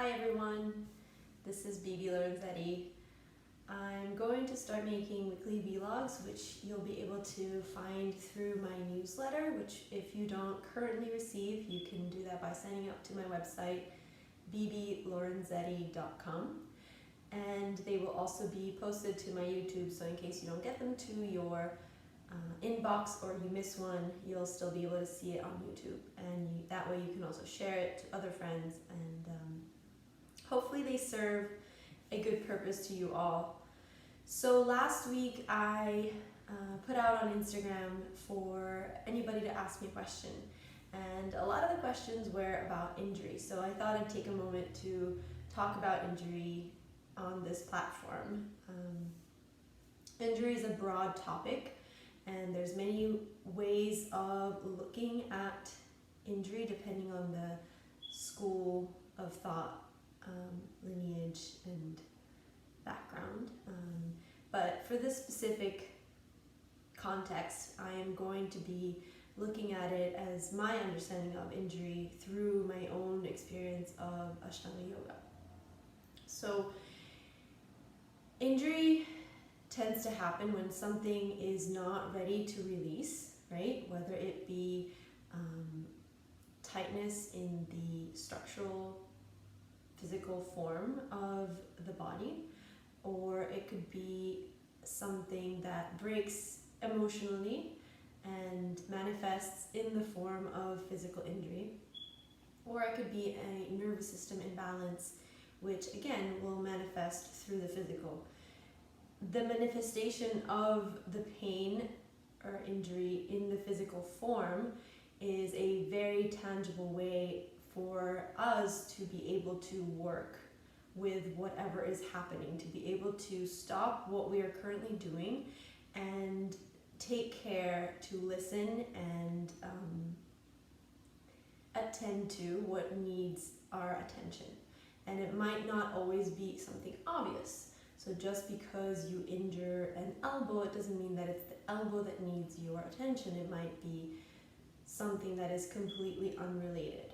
Hi everyone, this is Bibi Lorenzetti. I'm going to start making weekly vlogs, which you'll be able to find through my newsletter, which if you don't currently receive, you can do that by signing up to my website, bibilorenzetti.com. And they will also be posted to my YouTube, so in case you don't get them to your inbox or you miss one, you'll still be able to see it on YouTube. And that way you can also share it to other friends, and hopefully they serve a good purpose to you all. So last week I put out on Instagram for anybody to ask me a question, and a lot of the questions were about injury. So I thought I'd take a moment to talk about injury on this platform. Injury is a broad topic, and there's many ways of looking at injury depending on the school of thought, lineage, and background. But for this specific context, I am going to be looking at it as my understanding of injury through my own experience of Ashtanga Yoga. So injury tends to happen when something is not ready to release, right? Whether it be tightness in the structural physical form of the body, or it could be something that breaks emotionally and manifests in the form of physical injury, or it could be a nervous system imbalance, which again will manifest through the physical. The manifestation of the pain or injury in the physical form is a very tangible way for us to be able to work with whatever is happening, to be able to stop what we are currently doing and take care to listen and attend to what needs our attention. And it might not always be something obvious. So just because you injure an elbow, it doesn't mean that it's the elbow that needs your attention. It might be something that is completely unrelated.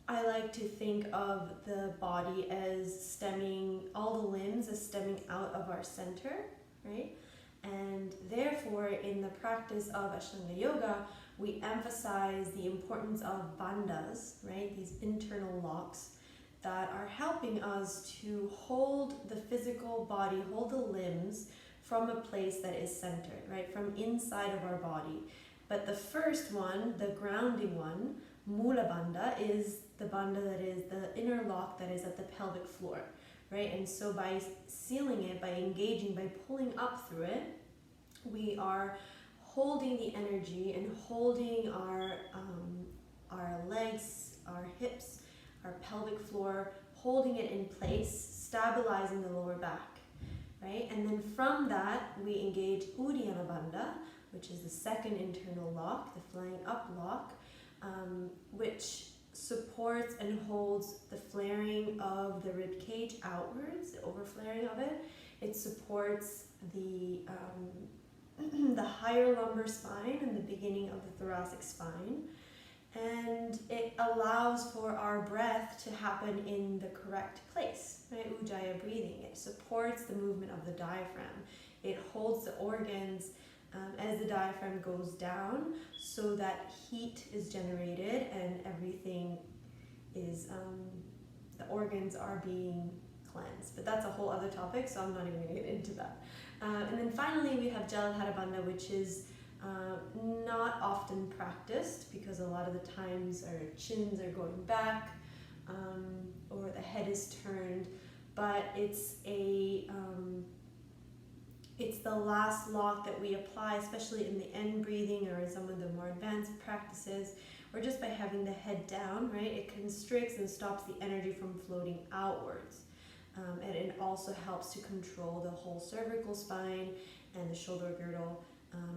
I like to think of the body as stemming, all the limbs as stemming out of our center, right? And therefore, in the practice of Ashtanga Yoga, we emphasize the importance of bandhas, right? These internal locks that are helping us to hold the physical body, hold the limbs from a place that is centered, right? From inside of our body. But the first one, the grounding one, Mula Bandha, is the bandha that is the inner lock that is at the pelvic floor, right? And so by sealing it, by engaging, by pulling up through it, we are holding the energy and holding our legs, our hips, our pelvic floor, holding it in place, stabilizing the lower back, right? And then from that, we engage Uddiyana Bandha, which is the second internal lock, the flying up lock, which supports and holds the flaring of the rib cage outwards, the overflaring of it. It supports the higher lumbar spine and the beginning of the thoracic spine. And it allows for our breath to happen in the correct place, right? Ujjayi breathing. It supports the movement of the diaphragm. It holds the organs as the diaphragm goes down, so that heat is generated and everything is, the organs are being cleansed. But that's a whole other topic, so I'm not even going to get into that. And then finally we have Jalandhara Bandha, which is not often practiced because a lot of the times our chins are going back or the head is turned, but it's the last lock that we apply, especially in the end breathing or in some of the more advanced practices, or just by having the head down, right? It constricts and stops the energy from floating outwards. And it also helps to control the whole cervical spine and the shoulder girdle.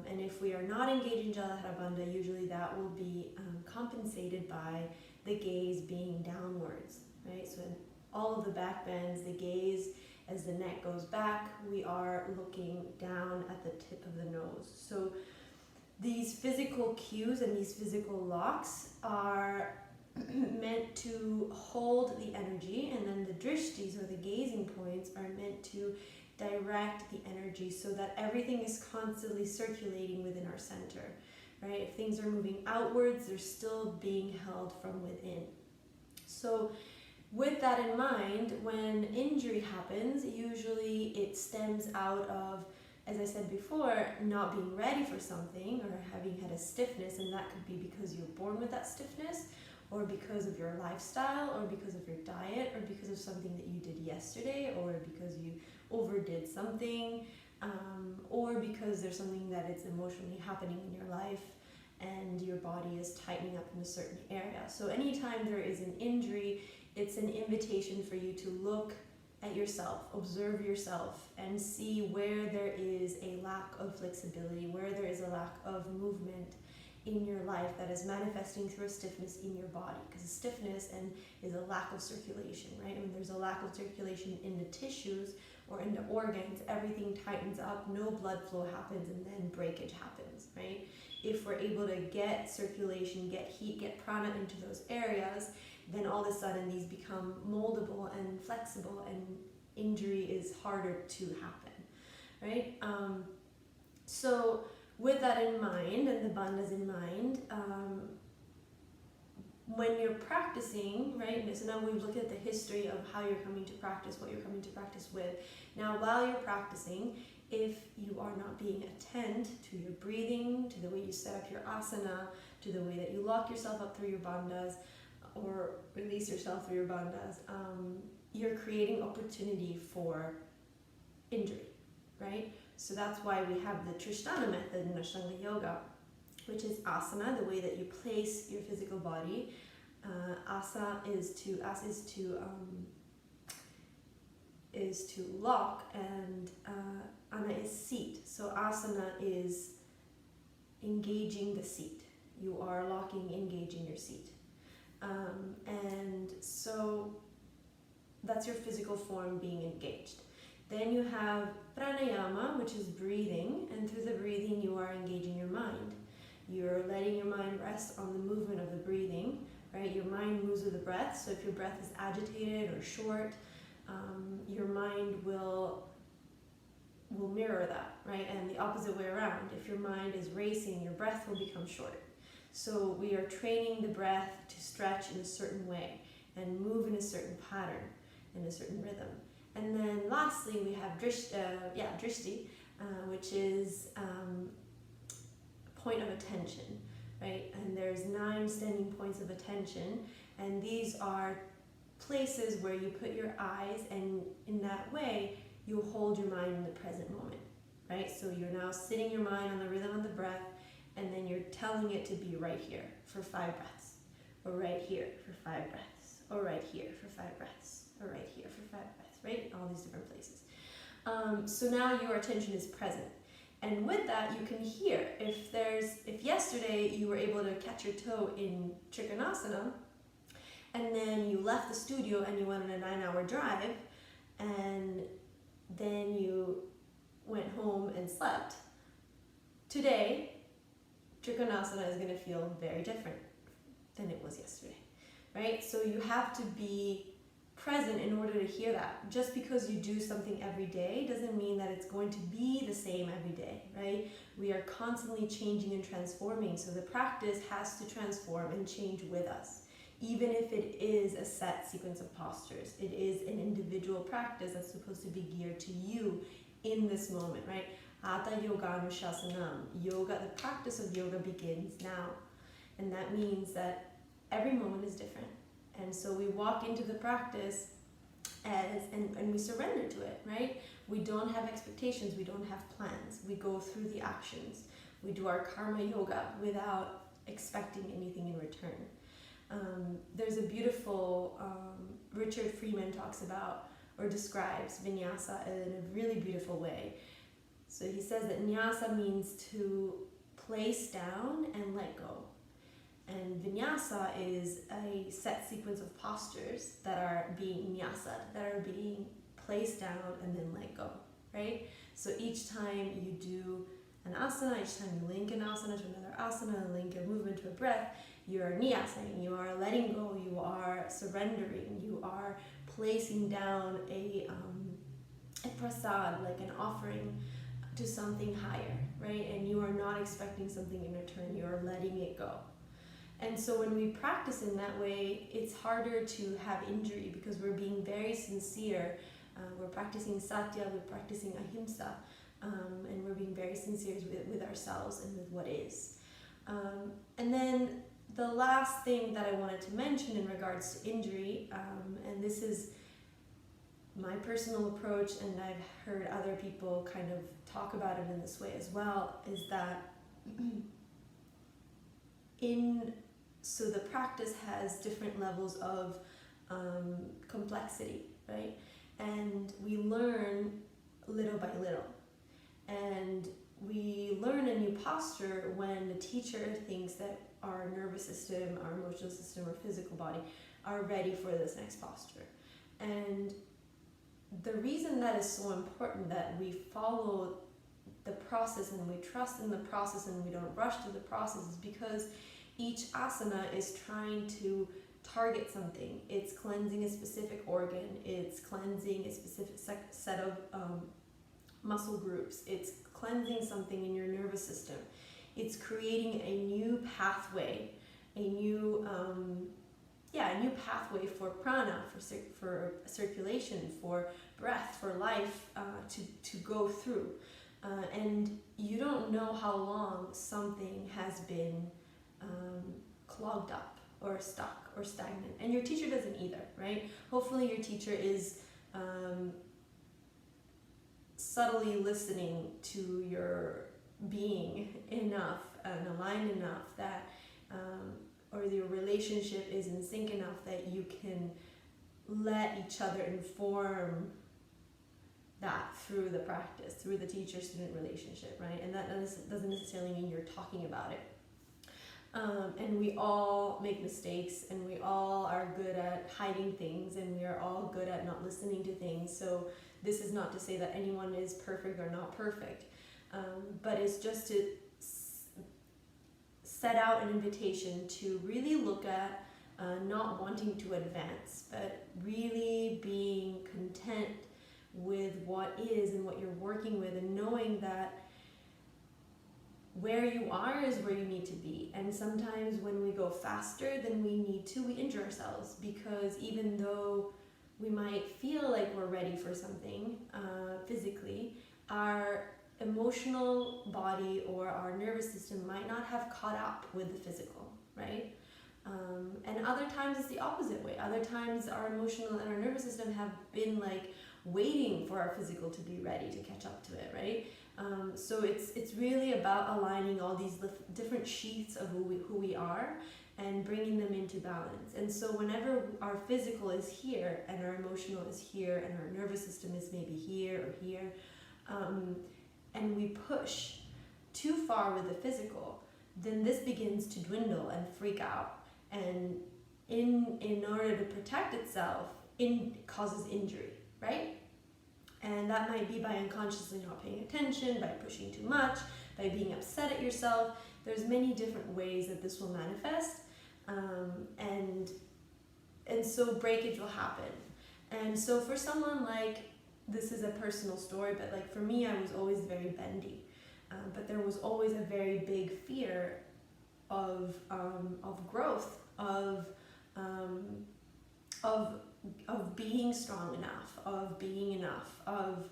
And if we are not engaged in Jalandhara Bandha, usually that will be compensated by the gaze being downwards, right? So in all of the back bends, the gaze, as the neck goes back, we are looking down at the tip of the nose. So these physical cues and these physical locks are meant drishtis, or the gazing points, are meant to direct the energy so that everything is constantly circulating within our center, right? If things are moving outwards, they're still being held from within. So with that in mind, when injury happens, usually it stems out of, as I said before, not being ready for something or having had a stiffness, and that could be because you're born with that stiffness, or because of your lifestyle, or because of your diet, or because of something that you did yesterday, or because you overdid something, or because there's something that is emotionally happening in your life and your body is tightening up in a certain area. So anytime there is an injury, it's an invitation for you to look at yourself, observe yourself, and see where there is a lack of flexibility, where there is a lack of movement in your life that is manifesting through a stiffness in your body. Because stiffness is a lack of circulation, right? When there's a lack of circulation in the tissues or in the organs, everything tightens up, no blood flow happens, and then breakage happens, right? If we're able to get circulation, get heat, get prana into those areas, then all of a sudden these become moldable and flexible, and injury is harder to happen, right? So with that in mind, and the bandhas in mind, when you're practicing, right? So now we've looked at the history of how you're coming to practice, what you're coming to practice with. Now, while you're practicing, if you are not being attentive to your breathing, to the way you set up your asana, to the way that you lock yourself up through your bandhas, or release yourself through your bandhas, you're creating opportunity for injury, right? So that's why we have the Trishtana method in Ashtanga Yoga, which is asana, the way that you place your physical body. Asa is to lock, and ana is seat. So asana is engaging the seat. You are locking, engaging your seat. And so that's your physical form being engaged. Then you have pranayama, which is breathing, and through the breathing you are engaging your mind. You're letting your mind rest on the movement of the breathing, right? Your mind moves with the breath, so if your breath is agitated or short, your mind will mirror that, right? And the opposite way around. If your mind is racing, your breath will become short. So we are training the breath to stretch in a certain way and move in a certain pattern, in a certain rhythm. And then lastly, we have drishti, which is point of attention, right? And there's 9 standing points of attention, and these are places where you put your eyes, and in that way, you hold your mind in the present moment, right? So you're now sitting your mind on the rhythm of the breath, and then you're telling it to be right here for 5 breaths, or right here for 5 breaths, or right here for 5 breaths, or right here for 5 breaths, right? All these different places. So now your attention is present. And with that, you can hear. If yesterday you were able to catch your toe in Trikonasana, and then you left the studio and you went on a 9-hour drive, and then you went home and slept, today, Trikonasana is going to feel very different than it was yesterday, right? So you have to be present in order to hear that. Just because you do something every day doesn't mean that it's going to be the same every day, right? We are constantly changing and transforming, so the practice has to transform and change with us. Even if it is a set sequence of postures, it is an individual practice that's supposed to be geared to you in this moment, right? Hatha yoga anushasanam. Yoga, the practice of yoga begins now. And that means that every moment is different. And so we walk into the practice and we surrender to it, right? We don't have expectations, we don't have plans. We go through the actions. We do our karma yoga without expecting anything in return. There's a beautiful, Richard Freeman talks about or describes vinyasa in a really beautiful way. So he says that nyasa means to place down and let go. And vinyasa is a set sequence of postures that are being nyasad, that are being placed down and then let go, right? So each time you do an asana, each time you link an asana to another asana, link a movement to a breath, you are nyasaing, you are letting go, you are surrendering, you are placing down a prasad, like an offering to something higher, right? And you are not expecting something in return, you are letting it go. And so when we practice in that way, it's harder to have injury because we're being very sincere. We're practicing satya, we're practicing ahimsa, and we're being very sincere with ourselves and with what is. And then the last thing that I wanted to mention in regards to injury, and this is my personal approach, and I've heard other people kind of talk about it in this way as well, is that so the practice has different levels of complexity, right? And we learn little by little. And we learn a new posture when the teacher thinks that our nervous system, our emotional system, our physical body are ready for this next posture. And the reason that is so important that we follow the process and we trust in the process and we don't rush through the process is because each asana is trying to target something. It's cleansing a specific organ, it's cleansing a specific set of muscle groups, it's cleansing something in your nervous system, it's creating a new pathway, a new pathway for prana, for circulation, for breath, for life to go through. And you don't know how long something has been clogged up or stuck or stagnant, and your teacher doesn't either, right? Hopefully your teacher is subtly listening to your being enough and aligned enough that or your relationship is in sync enough that you can let each other inform that through the practice, through the teacher-student relationship, right? And that doesn't necessarily mean you're talking about it. And we all make mistakes, and we all are good at hiding things, and we are all good at not listening to things. So this is not to say that anyone is perfect or not perfect, but it's just to set out an invitation to really look at not wanting to advance, but really being content with what is and what you're working with, and knowing that where you are is where you need to be. And sometimes when we go faster than we need to, we injure ourselves, because even though we might feel like we're ready for something physically, our emotional body or our nervous system might not have caught up with the physical, right? And other times it's the opposite way. Other times our emotional and our nervous system have been like waiting for our physical to be ready to catch up to it, right? So it's really about aligning all these different sheaths of who we are and bringing them into balance. And so whenever our physical is here and our emotional is here and our nervous system is maybe here or here, and we push too far with the physical, then this begins to dwindle and freak out. And in order to protect itself, it causes injury, right? And that might be by unconsciously not paying attention, by pushing too much, by being upset at yourself. There's many different ways that this will manifest, and so breakage will happen. And so for someone like, this is a personal story, but like for me, I was always very bendy, but there was always a very big fear of growth, of being strong enough, of being enough, of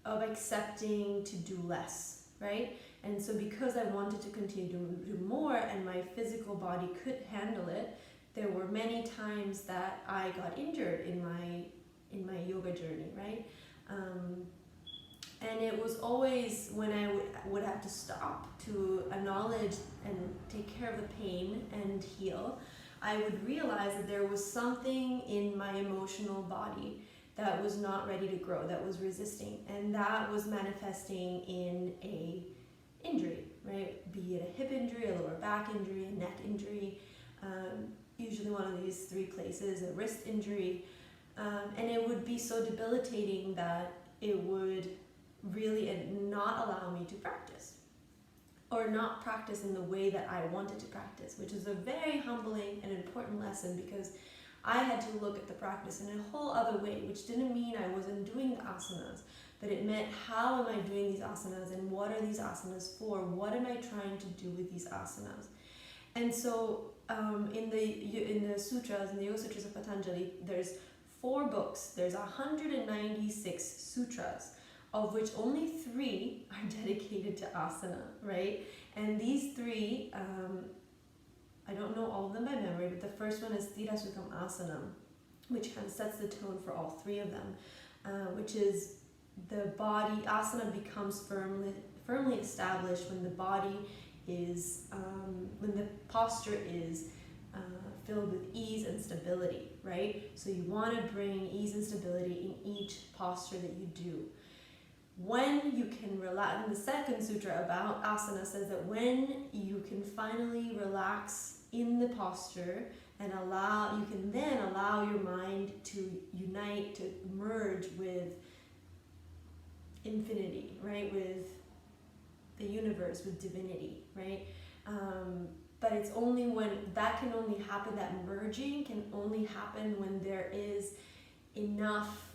accepting to do less, right? And so because I wanted to continue to do more and my physical body could handle it, there were many times that I got injured in my yoga journey, right? And it was always when I would have to stop to acknowledge and take care of the pain and heal, I would realize that there was something in my emotional body that was not ready to grow, that was resisting, and that was manifesting in a injury, right? Be it a hip injury, a lower back injury, a neck injury, usually one of these three places, a wrist injury, and it would be so debilitating that it would really not allow me to practice. or not practice in the way that I wanted to practice, which is a very humbling and important lesson, because I had to look at the practice in a whole other way, which didn't mean I wasn't doing the asanas, but it meant, how am I doing these asanas, and what are these asanas for? What am I trying to do with these asanas? And so in the sutras, in the Yoga Sutras of Patanjali, there's 4 books. There's 196 sutras, of which only 3 are dedicated to asana, right? And these 3, I don't know all of them by memory, but the first one is Sthira Sukham Asanam, which kind of sets the tone for all 3 of them, which is the body, asana becomes firmly established when the body is, when the posture is filled with ease and stability, right? So you want to bring ease and stability in each posture that you do. When you can relax, and the second sutra about asana says that when you can finally relax in the posture and you can then allow your mind to unite, to merge with infinity, right? With the universe, with divinity, right? But it's only when that can only happen, that merging can only happen when there is enough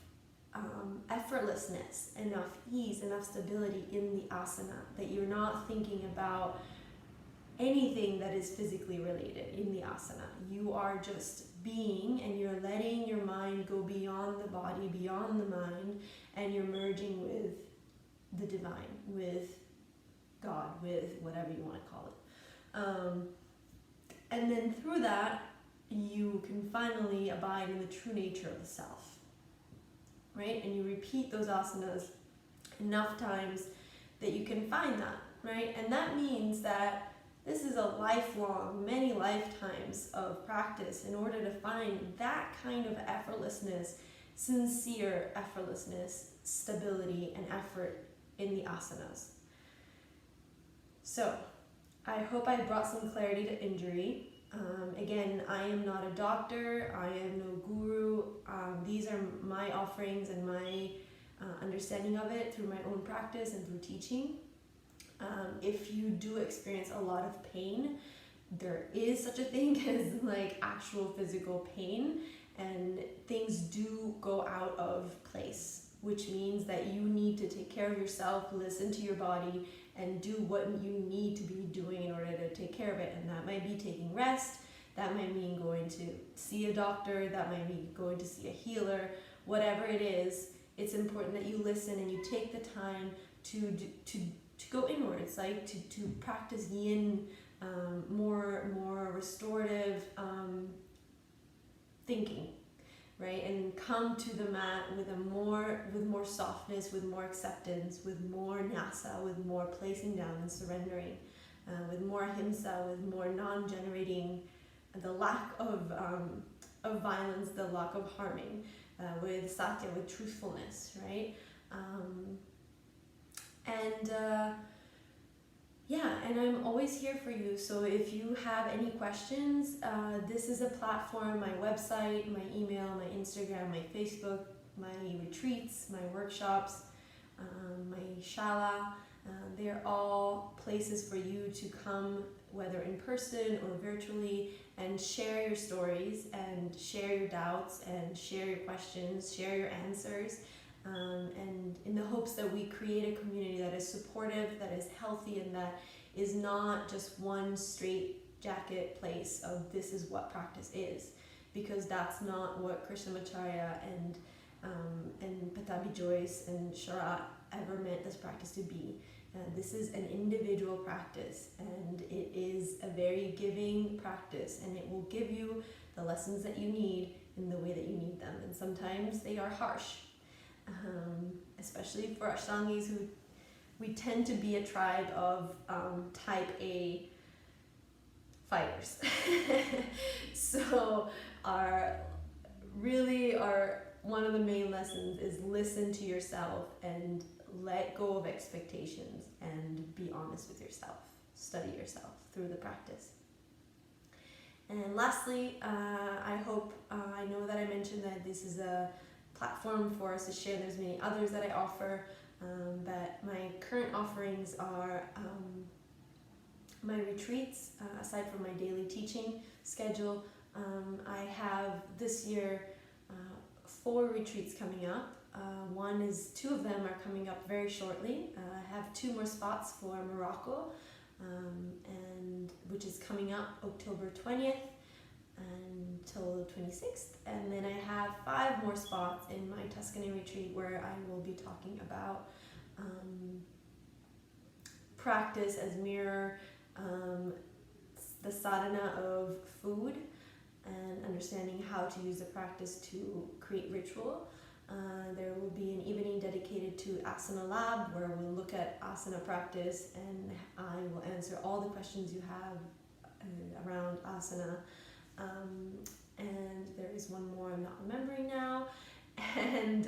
effortlessness, enough ease, enough stability in the asana, that you're not thinking about anything that is physically related in the asana. You are just being, and you're letting your mind go beyond the body, beyond the mind, and you're merging with the divine, with God, with whatever you want to call it. And then through that, you can finally abide in the true nature of the self, right? And you repeat those asanas enough times that you can find that, right? And that means that this is a lifelong, many lifetimes of practice in order to find that kind of effortlessness, sincere effortlessness, stability, and effort in the asanas. So, I hope I brought some clarity to injury. Again, I am not a doctor, I am no guru. These are my offerings and my understanding of it through my own practice and through teaching. If you do experience a lot of pain, there is such a thing as like actual physical pain, and things do go out of place, which means that you need to take care of yourself, listen to your body, and do what you need to be doing in order to take care of it. And that might be taking rest, that might mean going to see a doctor, that might mean going to see a healer, whatever it is. It's important that you listen and you take the time to go inwards, like to practice yin, more restorative thinking, right? And come to the mat with more softness, with more acceptance, with more nyasa, with more placing down and surrendering, with more ahimsa, with more non-generating, the lack of violence, the lack of harming, with satya, with truthfulness, right? And I'm always here for you. So if you have any questions, this is a platform, my website, my email, my Instagram, my Facebook, my retreats, my workshops, my shala. They're all places for you to come, whether in person or virtually, and share your stories and share your doubts and share your questions, share your answers. And in the hopes that we create a community that is supportive, that is healthy, and that is not just one straight jacket place of this is what practice is, because that's not what Krishnamacharya and Patabi Joyce and Sharat ever meant this practice to be. This is an individual practice, and it is a very giving practice, and it will give you the lessons that you need in the way that you need them. And sometimes they are harsh. Especially for Ashtangis, who we tend to be a tribe of type A fighters. So one of the main lessons is listen to yourself and let go of expectations and be honest with yourself. Study yourself through the practice. And lastly, I know that I mentioned that this is a platform for us to share. There's many others that I offer, but my current offerings are my retreats, aside from my daily teaching schedule, I have this year 4 retreats coming up. Two of them are coming up very shortly. I have 2 more spots for Morocco, and which is coming up October 20th until the 26th. And then I have 5 more spots in my Tuscany retreat where I will be talking about practice as mirror, the sadhana of food, and understanding how to use the practice to create ritual. There will be an evening dedicated to Asana Lab where we'll look at asana practice, and I will answer all the questions you have around asana. And there is one more I'm not remembering now. And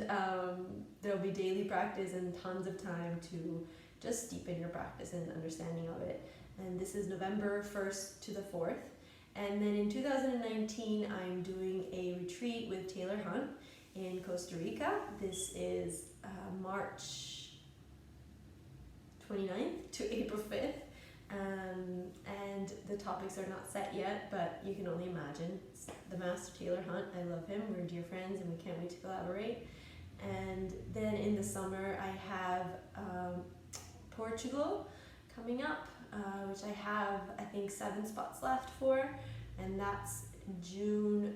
there'll be daily practice and tons of time to just deepen your practice and understanding of it. And this is November 1st to the 4th. And then in 2019, I'm doing a retreat with Taylor Hunt in Costa Rica. This is March 29th to April 5th. And the topics are not set yet, but you can only imagine. It's the Master Taylor Hunt. I love him. We're dear friends and we can't wait to collaborate. And then in the summer, I have Portugal coming up, which I have, I think, 7 spots left for. And that's June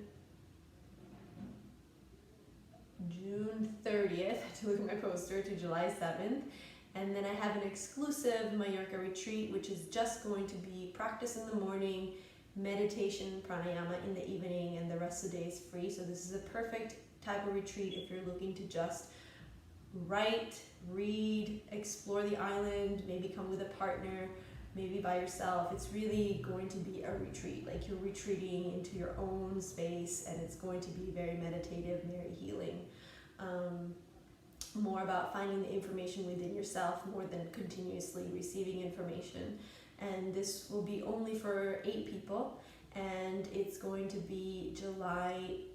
30th, to look at my poster, to July 7th. And then I have an exclusive Mallorca retreat, which is just going to be practice in the morning, meditation, pranayama in the evening, and the rest of the day is free. So this is a perfect type of retreat if you're looking to just write, read, explore the island, maybe come with a partner, maybe by yourself. It's really going to be a retreat, like you're retreating into your own space, and it's going to be very meditative, very healing. More about finding the information within yourself more than continuously receiving information. And this will be only for 8 people, and it's going to be July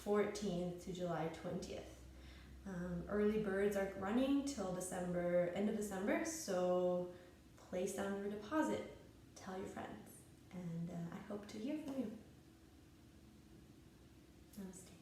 14th to July 20th. Early birds are running till end of December, so place down your deposit, tell your friends, and I hope to hear from you. Namaste.